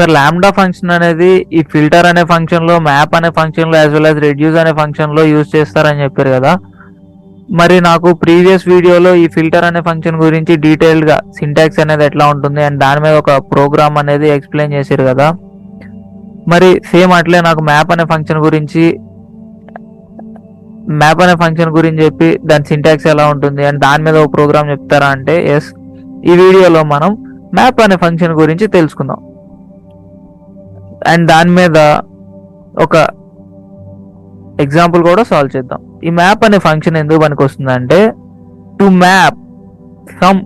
Sir lambda function అనేది ఈ filter అనే ఫంక్షన్ లో, మ్యాప్ అనే ఫంక్షన్ లో, యాజ్ వెల్ యాజ్ రెడ్యూస్ అనే ఫంక్షన్ లో యూజ్ చేస్తారని చెప్పారు కదా. మరి నాకు ప్రీవియస్ వీడియోలో ఈ ఫిల్టర్ అనే ఫంక్షన్ గురించి డీటెయిల్డ్ గా సింటాక్స్ అనేది ఎట్లా ఉంటుంది అండ్ దాని మీద ఒక ప్రోగ్రామ్ అనేది ఎక్స్ప్లెయిన్ చేశారు కదా. మరి సేమ్ అట్లే నాకు మ్యాప్ అనే ఫంక్షన్ గురించి చెప్పి దాని సింటాక్స్ ఎలా ఉంటుంది అండ్ దాని మీద ఒక ప్రోగ్రామ్ చెప్తారా అంటే ఎస్, ఈ వీడియోలో మనం మ్యాప్ అనే ఫంక్షన్ గురించి తెలుసుకుందాం అండ్ దాని మీద ఒక ఎగ్జాంపుల్ కూడా సాల్వ్ చేద్దాం. ఈ మ్యాప్ అనే ఫంక్షన్ ఎందుకు పనికి వస్తుందంటే టు మ్యాప్ సమ్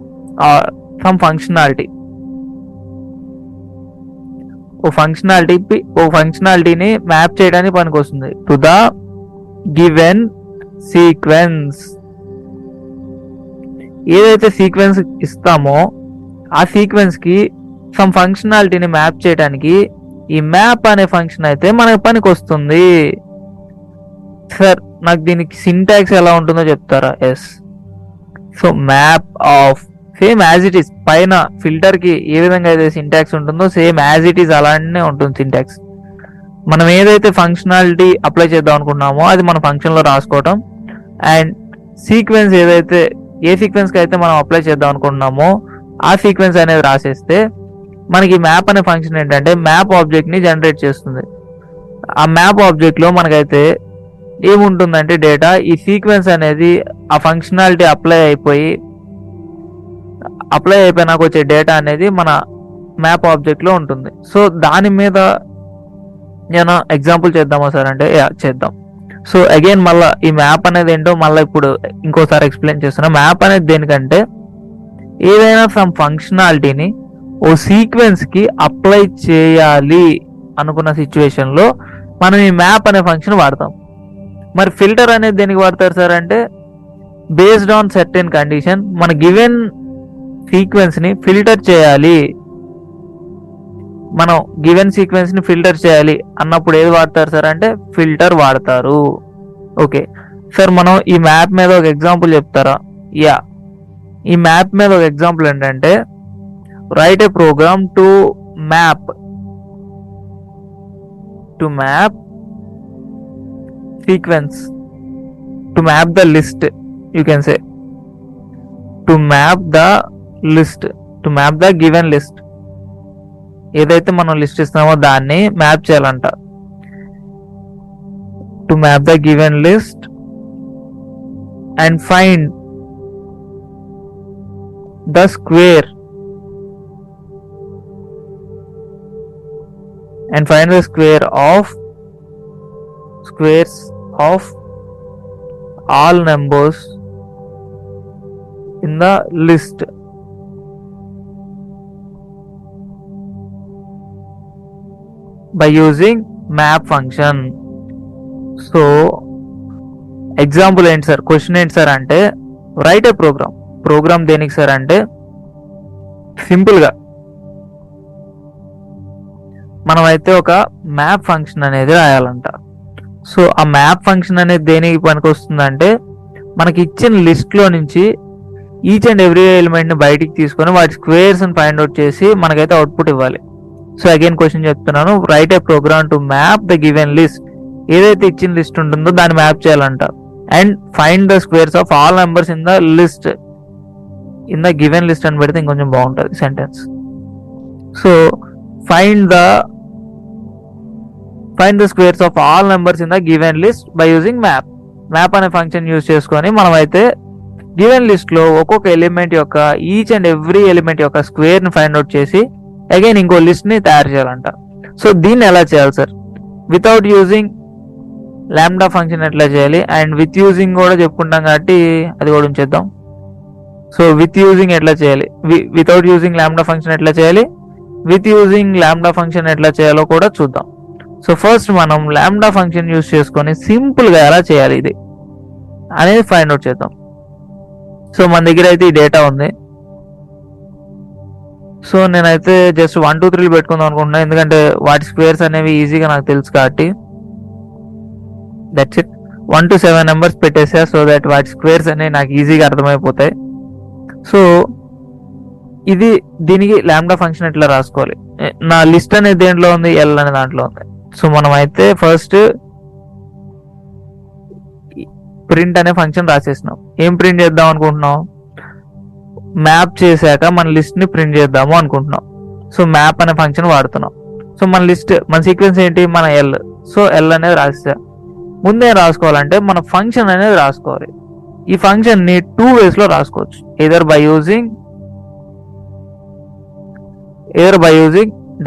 ఫంక్షనాలిటీ, ఓ ఫంక్షనాలిటీని మ్యాప్ చేయడానికి పనికి వస్తుంది టు ద గివెన్ సీక్వెన్స్. ఏదైతే సీక్వెన్స్ ఇస్తామో ఆ సీక్వెన్స్ కి సమ్ ఫంక్షనాలిటీని మ్యాప్ చేయడానికి ఈ మ్యాప్ అనే ఫంక్షన్ అయితే మనకి పనికి వస్తుంది. సార్ నాకు దీనికి సింటాక్స్ ఎలా ఉంటుందో చెప్తారా? Yes. So map of same as it is, పైన ఫిల్టర్ కి ఏ విధంగా అయితే సింటాక్స్ ఉంటుందో సేమ్ యాజ్ ఇట్ ఈస్ అలానే ఉంటుంది సింటాక్స్. మనం ఏదైతే ఫంక్షనాలిటీ అప్లై చేద్దాం అనుకున్నామో అది మన ఫంక్షన్ లో రాసుకోవటం అండ్ సీక్వెన్స్ ఏదైతే ఏ సీక్వెన్స్ కి అయితే మనం అప్లై చేద్దాం అనుకుంటున్నామో ఆ సీక్వెన్స్ అనేది రాసేస్తే మనకి మ్యాప్ అనే ఫంక్షన్ ఏంటంటే మ్యాప్ ఆబ్జెక్ట్ ని జనరేట్ చేస్తుంది. ఆ మ్యాప్ ఆబ్జెక్ట్ లో మనకైతే ఏముంటుందంటే డేటా, ఈ సీక్వెన్స్ అనేది ఆ ఫంక్షనాలిటీ అప్లై అయిపోయినాక వచ్చే డేటా అనేది మన మ్యాప్ ఆబ్జెక్ట్ లో ఉంటుంది. సో దాని మీద నేను ఎగ్జాంపుల్ చేద్దామా సార్ అంటే చేద్దాం. సో అగైన్ మళ్ళీ ఈ మ్యాప్ అనేది ఏంటో మళ్ళీ ఇప్పుడు ఇంకోసారి ఎక్స్ప్లెయిన్ చేస్తున్నా. మ్యాప్ అనేది దేనికంటే ఏదైనా సమ్ ఫంక్షనాలిటీని ఓ సీక్వెన్స్ కి అప్లై చేయాలి అనుకున్న సిచ్యువేషన్ లో మనం ఈ మ్యాప్ అనే ఫంక్షన్ వాడతాం. మరి ఫిల్టర్ అనేది దేనికి వాడతారు సార్ అంటే బేస్డ్ ఆన్ సర్టెన్ కండిషన్ మన గివెన్ సీక్వెన్స్ ని ఫిల్టర్ చేయాలి, మనం గివెన్ సీక్వెన్స్ ని ఫిల్టర్ చేయాలి అన్నప్పుడు ఏది వాడతారు సార్ అంటే ఫిల్టర్ వాడతారు. ఓకే సార్, మనం ఈ మ్యాప్ మీద ఒక ఎగ్జాంపుల్ చెప్తారా? యా, ఈ మ్యాప్ మీద ఒక ఎగ్జాంపుల్ ఏంటంటే write a program to map sequence, to map the list, you can say to map the given list. ఏదైతే మనం లిస్ట్ ఇస్తున్నామో దాన్ని మ్యాప్ చేయాలంట. To map the given list and find the squares of all numbers in the list by using map function. So example ఏంటి sir, question ఏంటి sir అంటే right a programme దేనికి sir అంటే simple గా మనమైతే ఒక మ్యాప్ ఫంక్షన్ అనేది రాయాలంట. So ఆ మ్యాప్ ఫంక్షన్ అనేది దేనికి పనికి వస్తుందంటే మనకి ఇచ్చిన లిస్ట్ లో నుంచి ఈచ్ అండ్ ఎవ్రీ ఎలిమెంట్ ని బయటికి తీసుకొని వాటి స్క్వేర్స్ ని ఫైండ్ అవుట్ చేసి మనకైతే అవుట్పుట్ ఇవ్వాలి. సో అగైన్ క్వశ్చన్ చెప్తున్నాను, write a program to map the given list. ఏదైతే ఇచ్చిన లిస్ట్ ఉంటుందో దాన్ని మ్యాప్ చేయాలంట and find the squares of all numbers in the given list అని పెడితే ఇంకొంచెం బాగుంటుంది sentence. So find the squares of all numbers in the given list by using map అనే ఫంక్షన్ యూజ్ చేసుకొని మనం అయితే గివెన్ లిస్ట్ లో ఒక్కొక్క ఎలిమెంట్ యొక్క ఈచ్ అండ్ ఎవ్రీ ఎలిమెంట్ యొక్క స్క్వేర్ ని ఫైండ్ అవుట్ చేసి అగైన్ ఇంకో లిస్ట్ ని తయారు చేయాలంట. సో దీన్ని ఎలా చేయాలి sir? Without using lambda function ఎట్లా చేయాలి అండ్ విత్ యూజింగ్ కూడా చెప్పుకుంటాం కాబట్టి అది కూడా ఉంచేద్దాం. సో విత్ యూజింగ్ ఎట్లా చేయాలి, వితౌట్ యూజింగ్ లాంబ్డా ఫంక్షన్ ఎట్లా చేయాలి, విత్ యూజింగ్ లాంబ్డా ఫంక్షన్ ఎట్లా చేయాలో కూడా చూద్దాం. సో ఫస్ట్ మనం లాంబ్డా ఫంక్షన్ యూజ్ చేసుకొని సింపుల్ గా ఎలా చేయాలి ఇది అనేది ఫైండ్ అవుట్ చేద్దాం. సో మన దగ్గర అయితే ఈ డేటా ఉంది. సో నేనైతే జస్ట్ 1 2 3 పెట్టుకుందాం అనుకుంటున్నా, ఎందుకంటే వాటి స్క్వేర్స్ అనేవి ఈజీగా నాకు తెలుసు కాబట్టి. That's it. 1 to 7 నెంబర్స్ పెట్టేసా సో దట్ వాటి స్క్వేర్స్ అనేవి నాకు ఈజీగా అర్థమైపోతాయి. సో ఇది దీనికి లాంబ్డా ఫంక్షన్ ఎట్లా రాసుకోవాలి, నా లిస్ట్ అనేది దేంట్లో ఉంది, ఎల్ అనే దాంట్లో ఉంది. సో మనం అయితే ఫస్ట్ ప్రింట్ అనే ఫంక్షన్ రాసేసినాం. ఏం ప్రింట్ చేద్దాం అనుకుంటున్నాం, మ్యాప్ చేశాక మన లిస్ట్ ని ప్రింట్ చేద్దాము అనుకుంటున్నాం. సో మ్యాప్ అనే ఫంక్షన్ వాడుతున్నాం. సో మన లిస్ట్, మన సీక్వెన్స్ ఏంటి, మన ఎల్. సో ఎల్ అనేది రాసేసా. ముందే రాసుకోవాలంటే మన ఫంక్షన్ అనేది రాసుకోవాలి. ఈ ఫంక్షన్ ని 2 ways లో రాసుకోవచ్చు. Either by using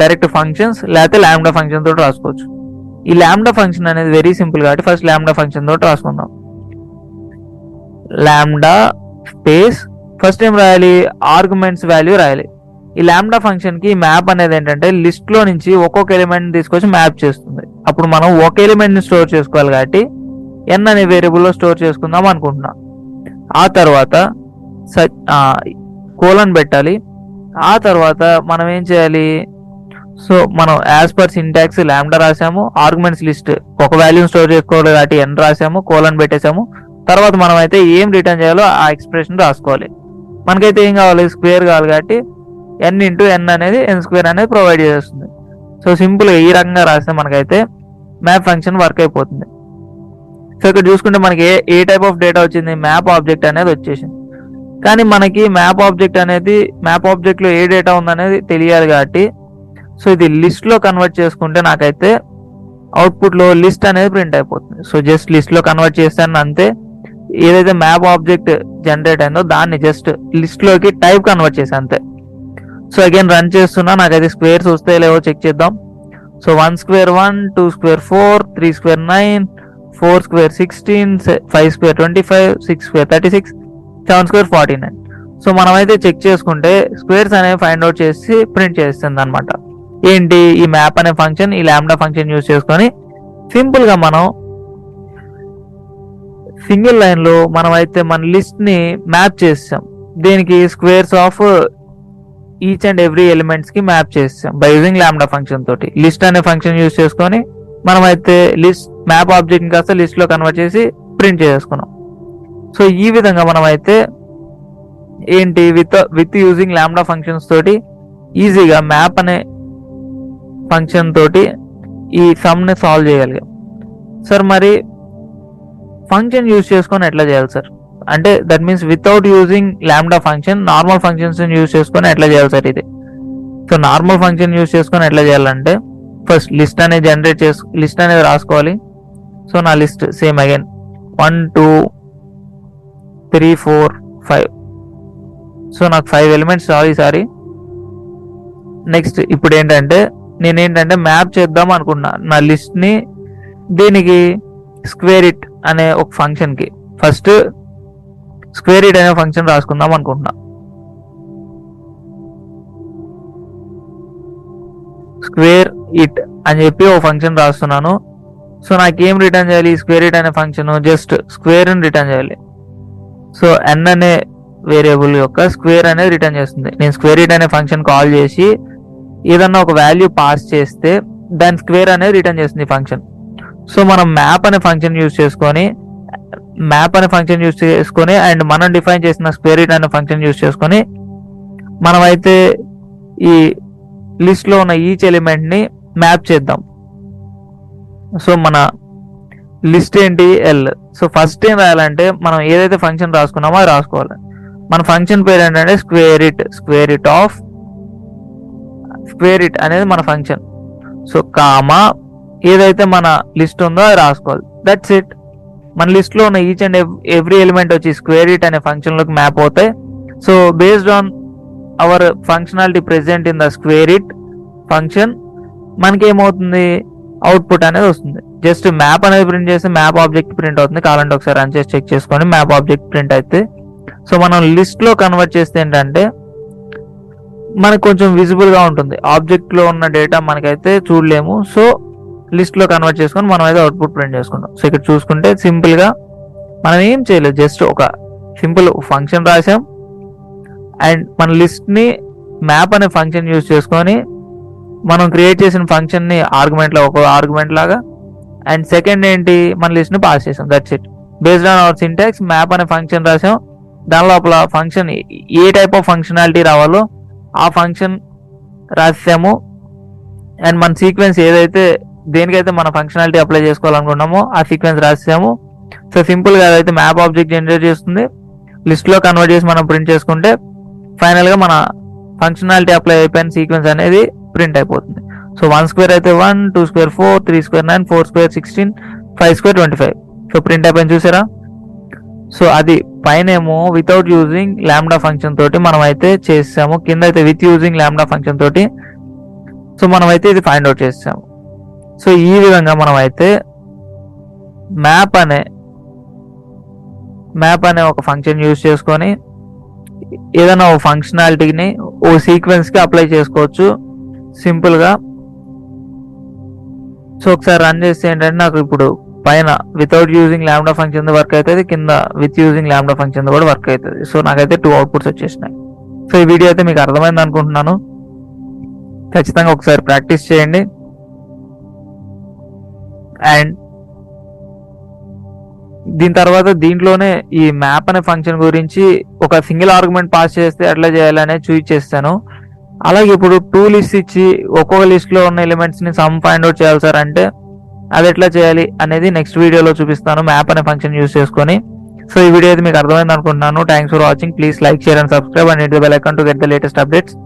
direct functions, లేకపోతే లాంబ్డా ఫంక్షన్ తోటి రాసుకోవచ్చు. ఈ లాంబ్డా ఫంక్షన్ అనేది వెరీ సింపుల్ కాబట్టి ఫస్ట్ లాంబ్డా ఫంక్షన్ తోటి రాసుకుందాం. లాంబ్డా స్పేస్ ఫస్ట్ ఏం రాయాలి, ఆర్గ్యుమెంట్స్ వాల్యూ రాయాలి. ఈ లాంబ్డా ఫంక్షన్ కి మ్యాప్ అనేది ఏంటంటే లిస్ట్ లో నుంచి ఒక్కొక్క ఎలిమెంట్ తీసుకొచ్చి మ్యాప్ చేస్తుంది. అప్పుడు మనం ఒక ఎలిమెంట్ ని స్టోర్ చేసుకోవాలి కాబట్టి ఎన్ అనే వేరియబుల్ లో స్టోర్ చేసుకుందాం అనుకుంటున్నా. ఆ తర్వాత కోలన్ పెట్టాలి. ఆ తర్వాత మనం ఏం చేయాలి, సో మనం యాజ్ పర్ సింటాక్స్ లాంబ్డా రాసాము, ఆర్గ్యుమెంట్స్ లిస్ట్ ఒక వాల్యూని స్టోర్ చేసుకోవాలి కాబట్టి ఎన్ రాసాము, కోలన్ పెట్టేసాము. తర్వాత మనం అయితే ఏం రిటర్న్ చేయాలో ఆ ఎక్స్ప్రెషన్ రాసుకోవాలి. మనకైతే ఏం కావాలి, స్క్వేర్ కావాలి కాబట్టి ఎన్ ఇంటూ ఎన్ అనేది ఎన్ స్క్వేర్ అనేది ప్రొవైడ్ చేస్తుంది. సో సింపుల్గా ఈ రకంగా రాస్తే మనకైతే మ్యాప్ ఫంక్షన్ వర్క్ అయిపోతుంది. సో ఇక్కడ చూసుకుంటే మనకి ఏ టైప్ ఆఫ్ డేటా వచ్చింది, మ్యాప్ ఆబ్జెక్ట్ అనేది వచ్చేసింది. కానీ మనకి మ్యాప్ ఆబ్జెక్ట్ లో ఏ డేటా ఉందనేది తెలియాలి కాబట్టి సో ఇది లిస్ట్ లో కన్వర్ట్ చేసుకుంటే నాకైతే అవుట్పుట్ లో లిస్ట్ అనేది ప్రింట్ అయిపోతుంది. సో జస్ట్ లిస్ట్ లో కన్వర్ట్ చేస్తాను అంతే. ఏదైతే మ్యాప్ ఆబ్జెక్ట్ జనరేట్ అయిందో దాన్ని జస్ట్ లిస్ట్ లోకి టైప్ కన్వర్ట్ చేసాను అంతే. సో అగైన్ రన్ చేస్తున్నా, నాకైతే స్క్వేర్స్ వస్తాయి లేవో చెక్ చేద్దాం. So 1 square 1, 2 square 4, 3 square 9, 4 square 16, 5 square 25, 6 square 36, 7 square 49. So మనం అయితే చెక్ చేసుకుంటే స్క్వేర్స్ అనేవి ఫైండ్ అవుట్ చేసి ప్రింట్ చేస్తుంది అనమాట. ఏంటి, ఈ మ్యాప్ అనే ఫంక్షన్, ఈ లాంబ్డా ఫంక్షన్ యూజ్ చేసుకొని సింపుల్ గా మనం సింగిల్ లైన్ లో మనం అయితే మన లిస్ట్ ని మ్యాప్ చేసాం. దీనికి squares of each and every elements కి మ్యాప్ చేసాం బై యూజింగ్ లాంబ్డా ఫంక్షన్ తోటి. లిస్ట్ అనే ఫంక్షన్ యూజ్ చేసుకొని మనం అయితే లిస్ట్ మ్యాప్ ఆబ్జెక్ట్ కాస్త లిస్ట్ లో కన్వర్ట్ చేసి ప్రింట్ చేసుకున్నాం. సో ఈ విధంగా మనం అయితే ఏంటి విత్ యూజింగ్ లాంబ్డా ఫంక్షన్స్ తోటి ఈజీగా మ్యాప్ అనే ఫంక్షన్ తోటి ఈ సమ్ ని సాల్వ్ చేయగలిగాం. సార్ మరి ఫంక్షన్ యూజ్ చేసుకొని ఎట్లా చేయాలి సార్ అంటే, that means without using lambda function normal functions use చేసుకొని ఎట్లా చేయాలి సార్ ఇది. సో నార్మల్ ఫంక్షన్ యూజ్ చేసుకొని ఎట్లా చేయాలంటే ఫస్ట్ లిస్ట్ అనేది రాసుకోవాలి. సో నా లిస్ట్ సేమ్ అగైన్ 1 2 3 4 5. సో నాకు 5 ఎలిమెంట్స్ రావాలి ఈసారి. నెక్స్ట్ ఇప్పుడు నేనేంటంటే మ్యాప్ చేద్దాం అనుకున్నా నా లిస్ట్ ని దీనికి squareit అనే ఒక ఫంక్షన్ కి. ఫస్ట్ squareit అనే ఫంక్షన్ రాసుకుందాం అనుకుంటున్నా. squareit అని చెప్పి ఒక ఫంక్షన్ రాస్తున్నాను. సో నాకేం రిటర్న్ చేయాలి, squareit అనే ఫంక్షన్ జస్ట్ స్క్వేర్ ని రిటర్న్ చేయాలి. సో n అనే వేరియబుల్ యొక్క స్క్వేర్ అనేది రిటర్న్ చేస్తుంది. నేను squareit అనే ఫంక్షన్ కాల్ చేసి ఏదన్నా ఒక వాల్యూ పాస్ చేస్తే దాని స్క్వేర్ అనేది రిటర్న్ చేస్తుంది ఈ ఫంక్షన్. సో మనం మ్యాప్ అనే ఫంక్షన్ యూజ్ చేసుకొని అండ్ మనం డిఫైన్ చేసిన squareit అనే ఫంక్షన్ యూజ్ చేసుకొని మనమైతే ఈ లిస్ట్ లో ఉన్న ఈచ్ ఎలిమెంట్ ని మ్యాప్ చేద్దాం. సో మన లిస్ట్ ఏంటి, ఎల్. సో ఫస్ట్ ఏం రాయాలంటే మనం ఏదైతే ఫంక్షన్ రాసుకున్నామో అది రాసుకోవాలి. మన ఫంక్షన్ పేరు ఏంటంటే squareit అనేది మన ఫంక్షన్. సో కామా ఏదైతే మన లిస్ట్ ఉందో అది రాసుకోవాలి. That's it. మన లిస్ట్ లో ఉన్న ఈచ్ అండ్ ఎవ్రీ ఎలిమెంట్ వచ్చి squareit అనే ఫంక్షన్ లోకి మ్యాప్ అవుతాయి. So based on hour functionality present in the squareit function మనకి ఏమవుతుంది, అవుట్పుట్ అనేది వస్తుంది. జస్ట్ మ్యాప్ అనేది ప్రింట్ చేస్తే మ్యాప్ ఆబ్జెక్ట్ ప్రింట్ అవుతుంది. కావాలంటే ఒకసారి రన్ చేసి చెక్ చేసుకొని మ్యాప్ ఆబ్జెక్ట్ ప్రింట్ అయితే. సో మనం లిస్ట్ లో కన్వర్ట్ చేస్తే ఏంటంటే మనకు కొంచెం విజిబుల్ గా ఉంటుంది. ఆబ్జెక్ట్ లో ఉన్న డేటా మనకైతే చూడలేము. సో లిస్ట్ లో కన్వర్ట్ చేసుకొని మనం అయితే అవుట్పుట్ ప్రింట్ చేసుకుంటాం. సో ఇక్కడ చూసుకుంటే సింపుల్ గా మనం ఏం చేయలేదు, జస్ట్ ఒక సింపుల్ ఫంక్షన్ రాసాం అండ్ మన లిస్ట్ ని మ్యాప్ అనే ఫంక్షన్ యూజ్ చేసుకొని మనం క్రియేట్ చేసిన ఫంక్షన్ ని ఒక ఆర్గ్యుమెంట్ లాగా అండ్ సెకండ్ ఏంటి మన లిస్ట్ ని పాస్ చేసాం. That's it. Based on hour syntax map అనే ఫంక్షన్ రాసాం. దాని లోపల function A type of functionality రావాలో ఆ ఫంక్షన్ రాసాము. అండ్ మన సీక్వెన్స్ ఏదైతే దేనికైతే మన ఫంక్షనాలిటీ అప్లై చేసుకోవాలనుకున్నామో ఆ సీక్వెన్స్ రాసాము. సో సింపుల్గా అదైతే మ్యాప్ ఆబ్జెక్ట్ జనరేట్ చేస్తుంది. లిస్ట్లో కన్వర్ట్ చేసి మనం ప్రింట్ చేసుకుంటే ఫైనల్గా మన ఫంక్షనాలిటీ అప్లై అయిపోయిన సీక్వెన్స్ అనేది ప్రింట్ అయిపోతుంది. సో 1 స్క్వేర్ అయితే 1, 2 square 4, 3 square 9, 4 square 16, 5 square 25. So print అయిపోయింది చూసారా. సో అది పైన ఏమో వితౌట్ యూజింగ్ ల్యాండా ఫంక్షన్ తోటి మనం అయితే చేసాము, కింద అయితే విత్ యూజింగ్ ల్యాండా ఫంక్షన్ తోటి. సో మనం అయితే ఇది ఫైండ్ అవుట్ చేసాము. సో ఈ విధంగా మనం అయితే మ్యాప్ అనే ఒక ఫంక్షన్ యూజ్ చేసుకొని ఏదైనా ఒక ఫంక్షనాలిటీని ఓ సీక్వెన్స్కి అప్లై చేసుకోవచ్చు సింపుల్గా. సో ఒకసారి రన్ చేస్తే ఏంటంటే నాకు ఇప్పుడు పైన వితౌట్ యూజింగ్ ల్యాండా ఫంక్షన్ వర్క్ అవుతుంది, కింద విత్ యూజింగ్ ల్యాండా ఫంక్షన్ కూడా వర్క్ అవుతుంది. సో నాకైతే 2 అవుట్పుట్స్ వచ్చేసినాయి. సో ఈ వీడియో అయితే మీకు అర్థమైంది అనుకుంటున్నాను. ఖచ్చితంగా ఒకసారి ప్రాక్టీస్ చేయండి. అండ్ దీని తర్వాత దీంట్లోనే ఈ మ్యాప్ అనే ఫంక్షన్ గురించి ఒక సింగిల్ ఆర్గ్యుమెంట్ పాస్ చేస్తే ఎట్లా చేయాలనే చూపించేస్తాను. అలాగే ఇప్పుడు 2 లిస్ట్ ఇచ్చి ఒక్కొక్క లిస్ట్ లో ఉన్న ఎలిమెంట్స్ ని సమ్ ఫైండ్ అవుట్ చేయాలి సార్ అంటే అది ఎట్లా చేయాలి అనేది నెక్స్ట్ వీడియోలో చూపిస్తాను మ్యాప్ అనే ఫంక్షన్ యూజ్ చేసుకొని. సో ఈ వీడియో అయితే మీకు అర్థమైంది అనుకుంటున్నాను. Thanks for watching. Please like, share and subscribe and hit the bell icon to get the latest updates.